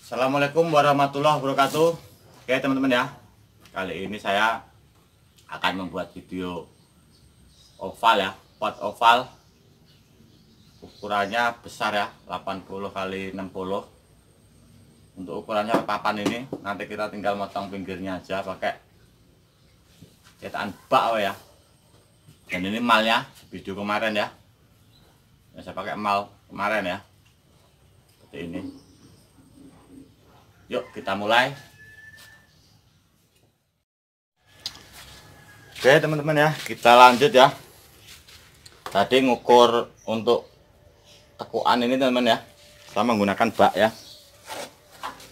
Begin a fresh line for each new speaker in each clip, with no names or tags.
Assalamualaikum warahmatullahi wabarakatuh. Oke teman-teman ya, kali ini saya akan membuat video oval ya, pot oval. Ukurannya besar ya, 80 x 60. Untuk ukurannya papan ini nanti kita tinggal motong pinggirnya aja pakai cetakan bak ya. Dan ini malnya video kemarin ya, saya pakai mal kemarin ya, seperti ini. Yuk kita mulai. Oke teman-teman ya, kita lanjut ya. Tadi ngukur untuk tekuan ini teman-teman ya, saya menggunakan bak ya,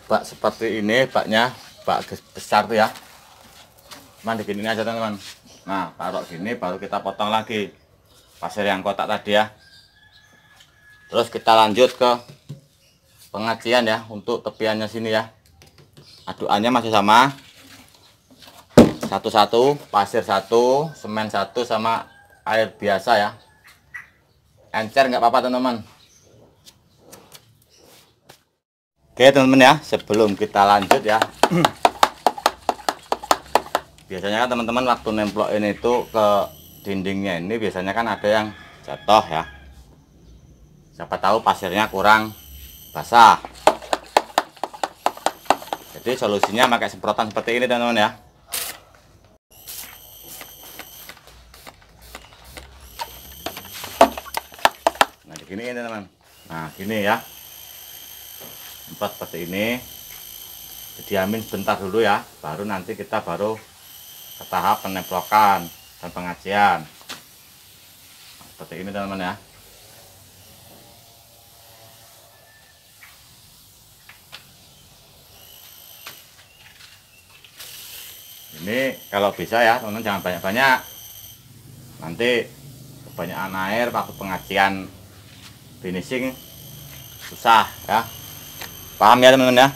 bak seperti ini, baknya bak besar tuh ya. Cuman digini aja teman-teman. Nah taruh gini, baru kita potong lagi pasir yang kotak tadi ya. Terus kita lanjut ke pengacian ya, untuk tepiannya sini ya. Adukannya masih sama, satu-satu, pasir satu, semen satu, sama air biasa ya. Encer nggak apa-apa teman-teman. Oke teman-teman ya, sebelum kita lanjut ya, biasanya kan teman-teman waktu nemplokin itu ke dindingnya ini biasanya kan ada yang jatuh ya. Siapa tahu pasirnya kurang basah. Jadi solusinya pakai semprotan seperti ini teman-teman ya. Nah begini teman-teman. Nah gini ya, semprot seperti ini, diamin sebentar dulu ya, baru nanti kita baru ke tahap penemplokan dan pengacian. Nah, seperti ini teman-teman ya. Ini kalau bisa ya teman-teman, jangan banyak-banyak, nanti kebanyakan air waktu pengacian finishing susah ya. Paham ya teman-teman ya.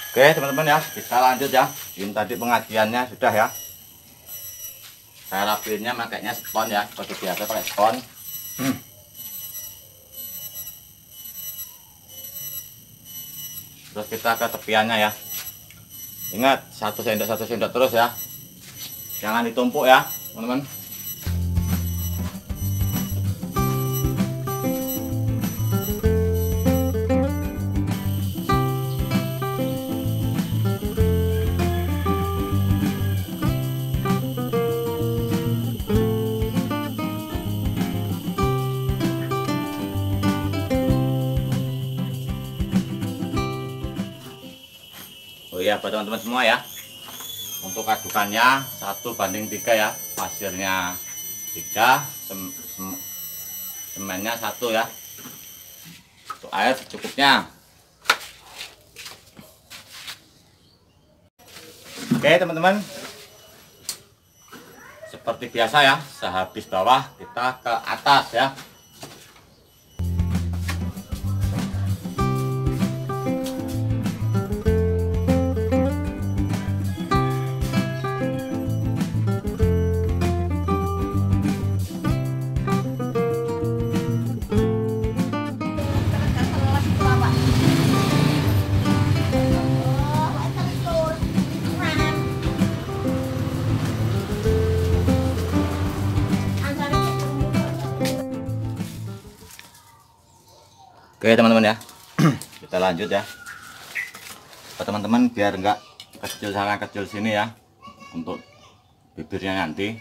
Oke teman-teman ya, kita lanjut ya. Ini tadi pengaciannya sudah ya, saya rapiinnya makanya spon ya, seperti biasa pakai spon. Terus kita ke tepiannya ya. Ingat, satu sendok terus ya, jangan ditumpuk ya teman-teman. Oh iya, buat teman-teman semua ya, untuk adukannya 1:3 ya, pasirnya 3, semennya 1 ya. Untuk air secukupnya. Oke teman-teman, seperti biasa ya, sehabis bawah kita ke atas ya. Oke teman-teman ya, kita lanjut ya. Teman-teman biar enggak kecil sana kecil sini ya, untuk bibirnya nanti.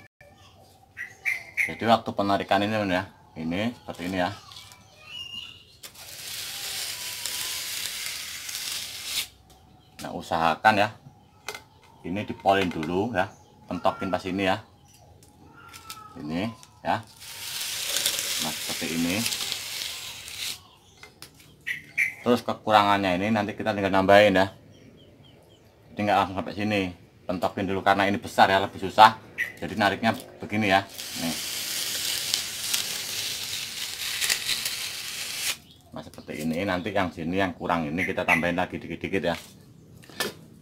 Jadi waktu penarikan ini teman ya, ini seperti ini ya. Nah usahakan ya, ini dipolin dulu ya, pentokin pas ini ya, ini ya. Nah seperti ini. Terus kekurangannya ini nanti kita tinggal nambahin ya, jadi nggak langsung sampai sini, pentokin dulu karena ini besar ya, lebih susah. Jadi nariknya begini ya, nih. Nah seperti ini, nanti yang sini yang kurang ini kita tambahin lagi dikit-dikit ya.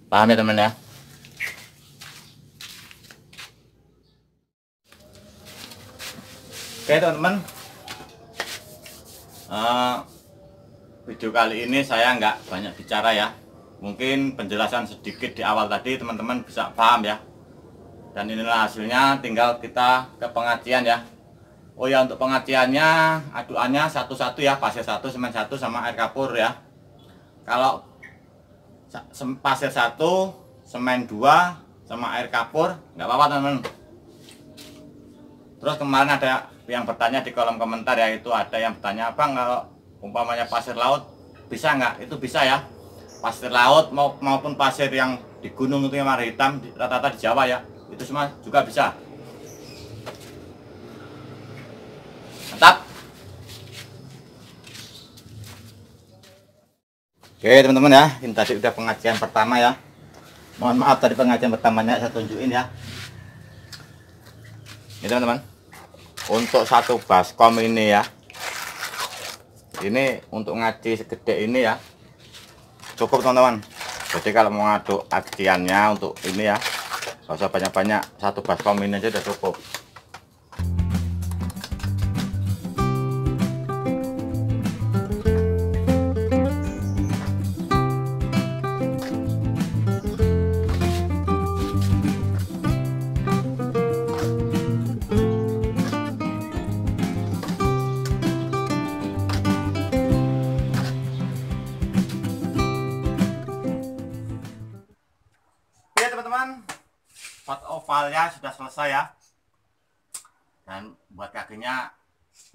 Paham ya teman ya? Oke teman-teman, video kali ini saya nggak banyak bicara ya. Mungkin penjelasan sedikit di awal tadi teman-teman bisa paham ya. Dan inilah hasilnya, tinggal kita ke pengacian ya. Oh ya, untuk pengaciannya aduannya satu-satu ya, pasir 1, semen 1 sama air kapur ya. Kalau pasir 1, semen 2 sama air kapur nggak apa-apa teman-teman. Terus kemarin ada yang bertanya di kolom komentar ya, itu ada yang bertanya, Bang, kalau umpamanya pasir laut bisa nggak? Itu bisa ya, pasir laut maupun pasir yang di gunung itu yang warna hitam rata-rata di Jawa ya, itu semua juga bisa. Mantap. Oke teman-teman ya, ini tadi udah pengajian pertama ya. Mohon maaf tadi pengajian pertamanya saya tunjukin ya. Ini teman-teman, untuk satu baskom ini ya, ini untuk ngaji segede ini ya cukup teman-teman. Jadi kalau mau ngaduk ajiannya untuk ini ya, gak usah banyak-banyak, satu baskom ini aja udah cukup. Teman-teman, pot ovalnya sudah selesai ya, dan buat kakinya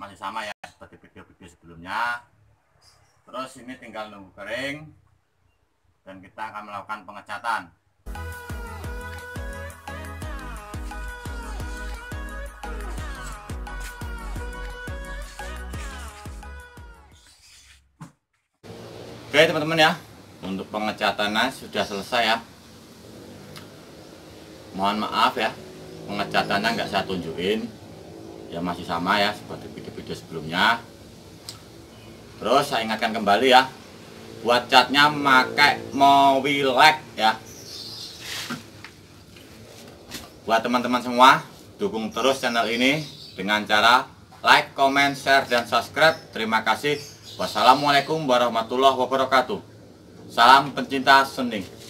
masih sama ya seperti video-video sebelumnya. Terus ini tinggal nunggu kering dan kita akan melakukan pengecatan. Oke teman-teman ya, untuk pengecatannya sudah selesai ya. Mohon maaf ya, pengecatannya nggak saya tunjukin ya, masih sama ya seperti video-video sebelumnya. Terus saya ingatkan kembali ya, buat catnya pakai Mowilac ya. Buat teman-teman semua, dukung terus channel ini dengan cara like, comment, share, dan subscribe. Terima kasih. Wassalamualaikum warahmatullahi wabarakatuh. Salam pencinta seni.